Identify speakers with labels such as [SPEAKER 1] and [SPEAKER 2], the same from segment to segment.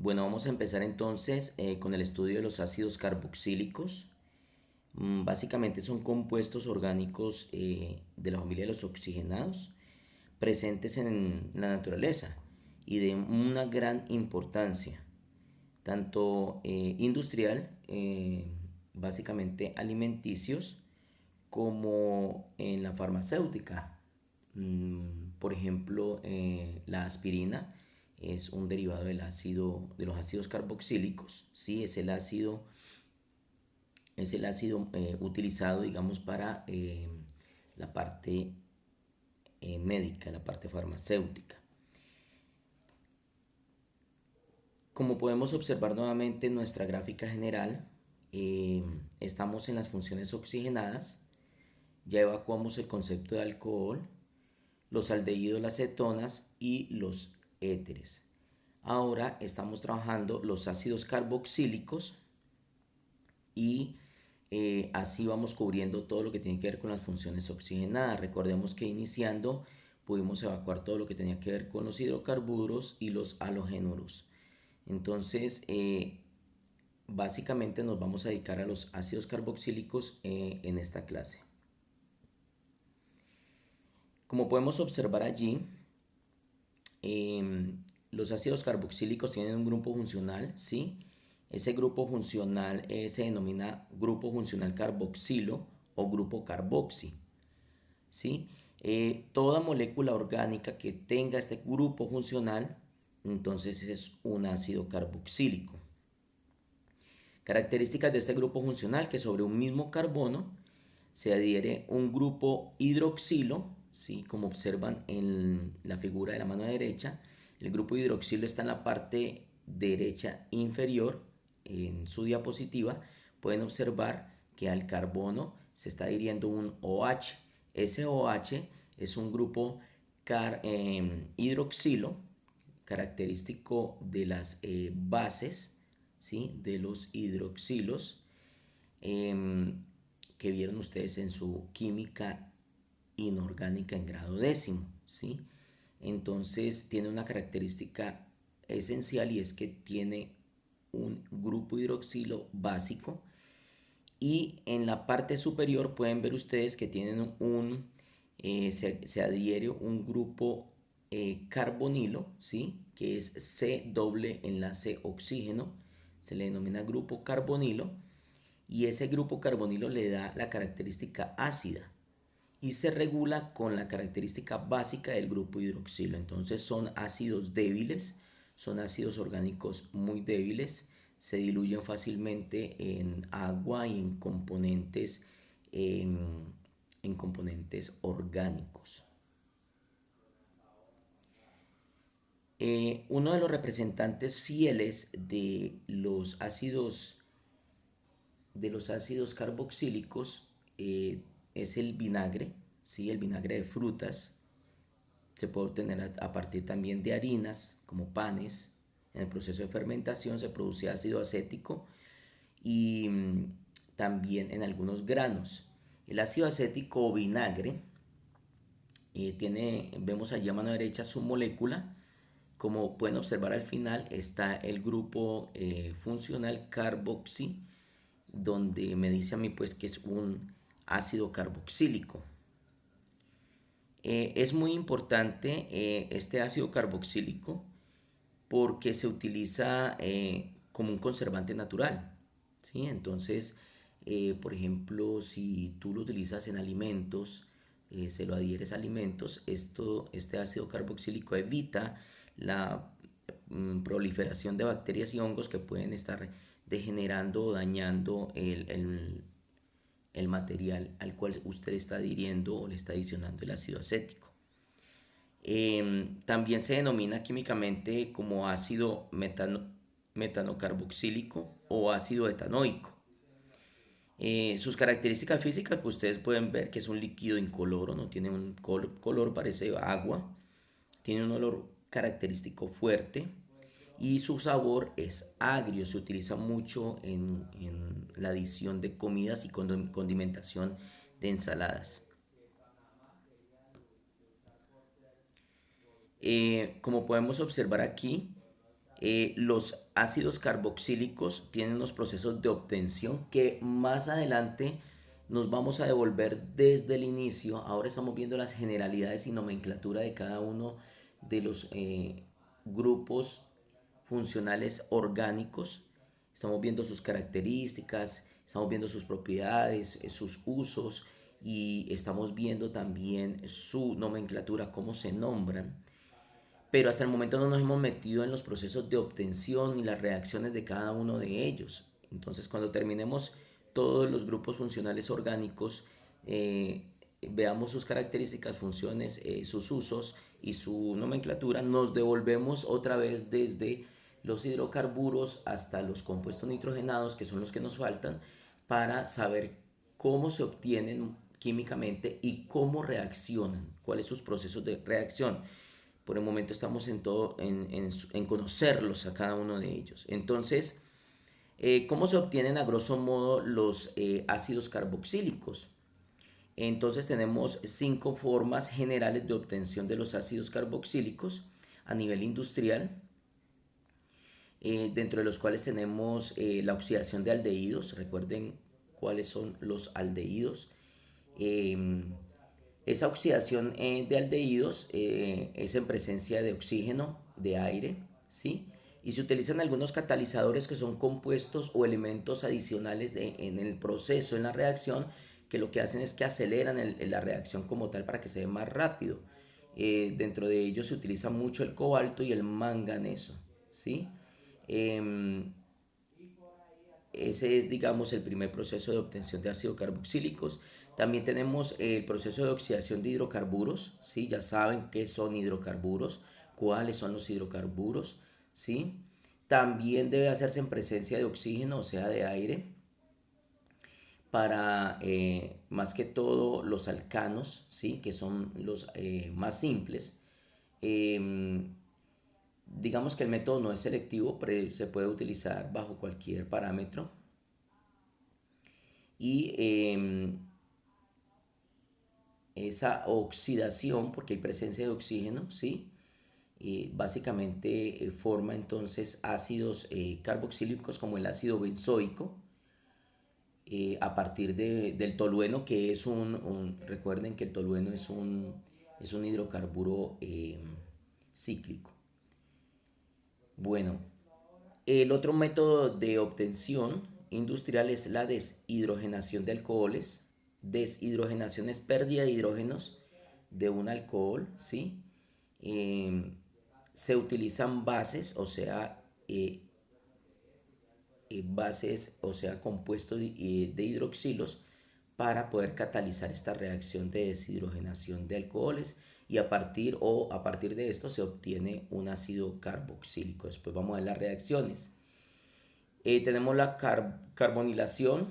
[SPEAKER 1] Bueno, vamos a empezar entonces con el estudio de los ácidos carboxílicos. Básicamente son compuestos orgánicos de la familia de los oxigenados presentes en la naturaleza y de una gran importancia, tanto industrial, básicamente alimenticios, como en la farmacéutica. Por ejemplo, la aspirina es un derivado del ácido, de los ácidos carboxílicos, ¿sí? Es el ácido utilizado, digamos, para la parte médica, la parte farmacéutica. Como podemos observar nuevamente en nuestra gráfica general, estamos en las funciones oxigenadas, ya evacuamos el concepto de alcohol, los aldehídos, las cetonas y los éteres. Ahora estamos trabajando los ácidos carboxílicos y así vamos cubriendo todo lo que tiene que ver con las funciones oxigenadas. Recordemos que iniciando pudimos evacuar todo lo que tenía que ver con los hidrocarburos y los halogénuros. Entonces, básicamente nos vamos a dedicar a los ácidos carboxílicos en esta clase. Como podemos observar allí, los ácidos carboxílicos tienen un grupo funcional, ¿sí? Ese grupo funcional se denomina grupo funcional carboxilo o grupo carboxi, ¿sí? Toda molécula orgánica que tenga este grupo funcional, entonces es un ácido carboxílico. Características de este grupo funcional: que sobre un mismo carbono se adhiere un grupo hidroxilo, ¿sí? Como observan en la figura de la mano derecha, el grupo hidroxilo está en la parte derecha inferior. En su diapositiva pueden observar que al carbono se está adhiriendo un OH. Ese OH es un grupo hidroxilo, característico de las bases, ¿sí? De los hidroxilos, que vieron ustedes en su química inorgánica en grado décimo, ¿sí? Entonces tiene una característica esencial, y es que tiene un grupo hidroxilo básico, y en la parte superior pueden ver ustedes que tienen se adhiere un grupo carbonilo, ¿sí? Que es C doble enlace oxígeno, se le denomina grupo carbonilo, y ese grupo carbonilo le da la característica ácida y se regula con la característica básica del grupo hidroxilo. Entonces son ácidos débiles, son ácidos orgánicos muy débiles, se diluyen fácilmente en agua y en componentes orgánicos. Uno de los representantes fieles de los ácidos carboxílicos es el vinagre, ¿sí? El vinagre de frutas se puede obtener a partir también de harinas, como panes. En el proceso de fermentación se produce ácido acético y también en algunos granos. El ácido acético o vinagre vemos allí a mano derecha su molécula. Como pueden observar, al final está el grupo funcional carboxi, donde me dice a mí pues que es un ácido carboxílico. Es muy importante este ácido carboxílico porque se utiliza como un conservante natural, ¿sí? Entonces, por ejemplo, si tú lo utilizas en alimentos, se lo adhieres a alimentos, este ácido carboxílico evita la proliferación de bacterias y hongos que pueden estar degenerando o dañando el material al cual usted está adhiriendo o le está adicionando el ácido acético. También se denomina químicamente como ácido metanocarboxílico o ácido etanoico. Sus características físicas, pues ustedes pueden ver que es un líquido incoloro, no tiene un color, parece agua, tiene un olor característico fuerte y su sabor es agrio. Se utiliza mucho en la adición de comidas y condimentación de ensaladas. Como podemos observar aquí, Los ácidos carboxílicos tienen unos procesos de obtención que más adelante nos vamos a devolver desde el inicio. Ahora estamos viendo las generalidades y nomenclatura de cada uno de los grupos funcionales orgánicos. Estamos viendo sus características, estamos viendo sus propiedades, sus usos y estamos viendo también su nomenclatura, cómo se nombran. Pero hasta el momento no nos hemos metido en los procesos de obtención y las reacciones de cada uno de ellos. Entonces, cuando terminemos todos los grupos funcionales orgánicos, veamos sus características, funciones, sus usos y su nomenclatura, nos devolvemos otra vez desde los hidrocarburos hasta los compuestos nitrogenados, que son los que nos faltan, para saber cómo se obtienen químicamente y cómo reaccionan, cuáles son sus procesos de reacción. Por el momento estamos en todo, en conocerlos a cada uno de ellos. Entonces, ¿cómo se obtienen a grosso modo los ácidos carboxílicos? Entonces tenemos 5 formas generales de obtención de los ácidos carboxílicos a nivel industrial, dentro de los cuales tenemos la oxidación de aldehídos. Recuerden cuáles son los aldehídos. Esa oxidación de aldehídos es en presencia de oxígeno, de aire, ¿sí? Y se utilizan algunos catalizadores que son compuestos o elementos adicionales en el proceso, en la reacción, que lo que hacen es que aceleran la reacción como tal para que se dé más rápido. Dentro de ellos se utiliza mucho el cobalto y el manganeso, ¿sí? Em, Ese es, digamos, el primer proceso de obtención de ácidos carboxílicos. También tenemos el proceso de oxidación de hidrocarburos, ¿sí? Ya saben qué son hidrocarburos, cuáles son los hidrocarburos, ¿sí? También debe hacerse en presencia de oxígeno, o sea, de aire, para más que todo los alcanos, ¿sí? Que son los más simples. Em, digamos que el método no es selectivo, pero se puede utilizar bajo cualquier parámetro. Y esa oxidación, porque hay presencia de oxígeno, ¿sí? Básicamente forma entonces ácidos carboxílicos como el ácido benzoico, a partir del tolueno, que es recuerden que el tolueno es un hidrocarburo cíclico. Bueno, el otro método de obtención industrial es la deshidrogenación de alcoholes. Deshidrogenación es pérdida de hidrógenos de un alcohol, ¿sí? Eh, Se utilizan bases, o sea, bases, o sea, compuestos de hidroxilos para poder catalizar esta reacción de deshidrogenación de alcoholes y a partir de esto se obtiene un ácido carboxílico. Después vamos a ver las reacciones. Tenemos la carbonilación.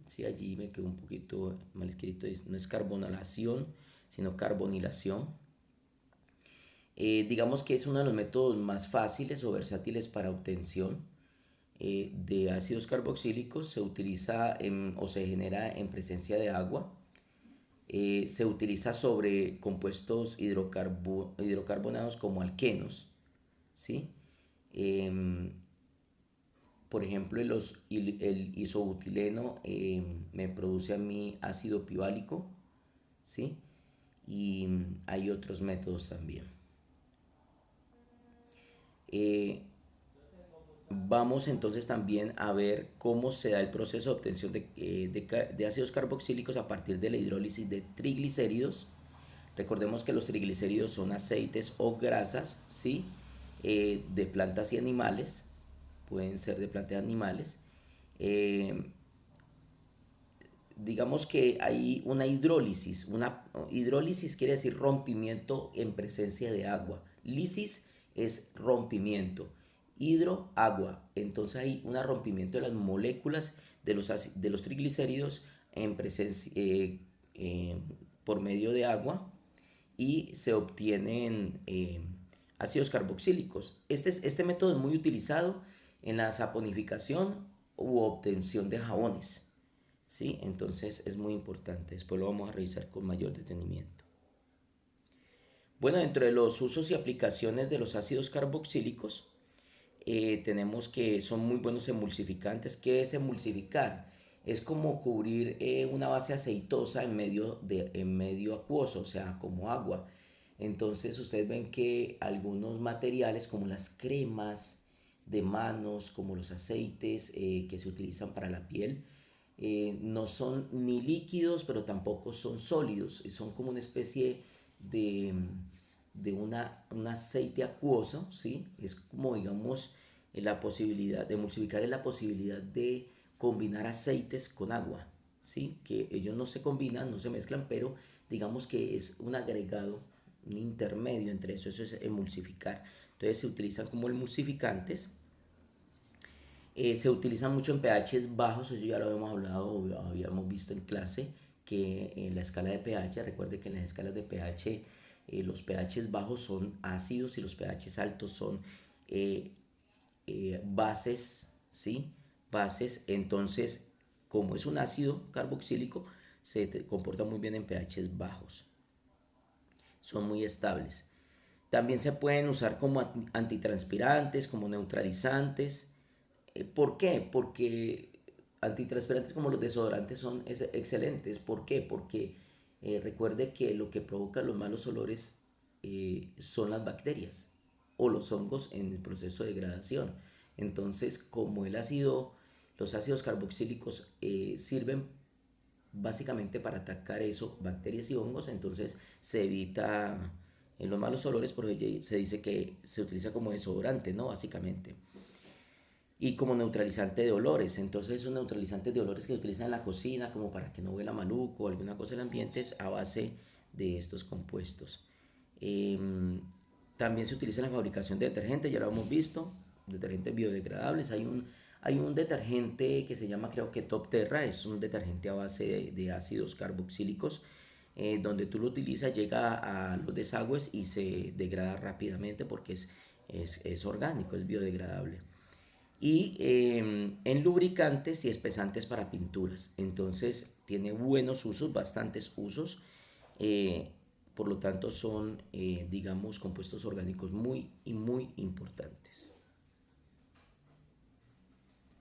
[SPEAKER 1] Sí, allí me quedó un poquito mal escrito, no es carbonalación, sino carbonilación. Digamos que es uno de los métodos más fáciles o versátiles para obtención de ácidos carboxílicos. Se utiliza o se genera en presencia de agua. Se utiliza sobre compuestos hidrocarbonados como alquenos, ¿sí? Em, por ejemplo, el isobutileno me produce a mí ácido piválico, ¿sí? Y hay otros métodos también. Eh, Vamos entonces también a ver cómo se da el proceso de obtención de ácidos carboxílicos a partir de la hidrólisis de triglicéridos. Recordemos que los triglicéridos son aceites o grasas, ¿sí? De plantas y animales, pueden ser de plantas y animales. Eh, digamos que hay una hidrólisis. Una hidrólisis quiere decir rompimiento en presencia de agua. Lisis es rompimiento. Hidro, agua. Entonces hay un rompimiento de las moléculas de los triglicéridos en presencia, por medio de agua y se obtienen ácidos carboxílicos. Este método es muy utilizado en la saponificación u obtención de jabones. ¿Sí? Entonces es muy importante. Después lo vamos a revisar con mayor detenimiento. Bueno, dentro de los usos y aplicaciones de los ácidos carboxílicos, Tenemos que son muy buenos emulsificantes. ¿Qué es emulsificar? Es como cubrir una base aceitosa en medio acuoso, o sea, como agua. Entonces ustedes ven que algunos materiales como las cremas de manos, como los aceites que se utilizan para la piel, no son ni líquidos, pero tampoco son sólidos. Son como una especie de, un aceite acuoso, ¿sí? Es como, digamos, la posibilidad de emulsificar es la posibilidad de combinar aceites con agua, ¿sí? Que ellos no se combinan, no se mezclan, pero digamos que es un agregado, un intermedio entre eso es emulsificar. Entonces se utilizan como emulsificantes. Se utilizan mucho en pHs bajos, eso ya lo habíamos hablado, habíamos visto en clase, que en la escala de pH, recuerde que en las escalas de pH los pHs bajos son ácidos y los pHs altos son eh, bases, ¿sí? Bases, entonces, como es un ácido carboxílico, comporta muy bien en pHs bajos, son muy estables. También se pueden usar como antitranspirantes, como neutralizantes. ¿Por qué? Porque antitranspirantes como los desodorantes son excelentes. ¿Por qué? Porque recuerde que lo que provoca los malos olores son las bacterias o los hongos en el proceso de degradación. Entonces, como los ácidos carboxílicos sirven básicamente para atacar eso, bacterias y hongos, entonces se evita en los malos olores, porque se dice que se utiliza como desodorante, ¿no? Básicamente. Y como neutralizante de olores, entonces esos neutralizantes de olores que se utilizan en la cocina como para que no huela maluco o alguna cosa del ambiente es a base de estos compuestos. Em, También se utiliza en la fabricación de detergentes, ya lo hemos visto, detergentes biodegradables. Hay un detergente que se llama, creo que Top Terra, es un detergente a base de ácidos carboxílicos, donde tú lo utilizas, llega a los desagües y se degrada rápidamente porque es orgánico, es biodegradable. Y en lubricantes y espesantes para pinturas. Entonces tiene buenos usos, bastantes usos. eh, por lo tanto son, digamos, compuestos orgánicos muy y muy importantes.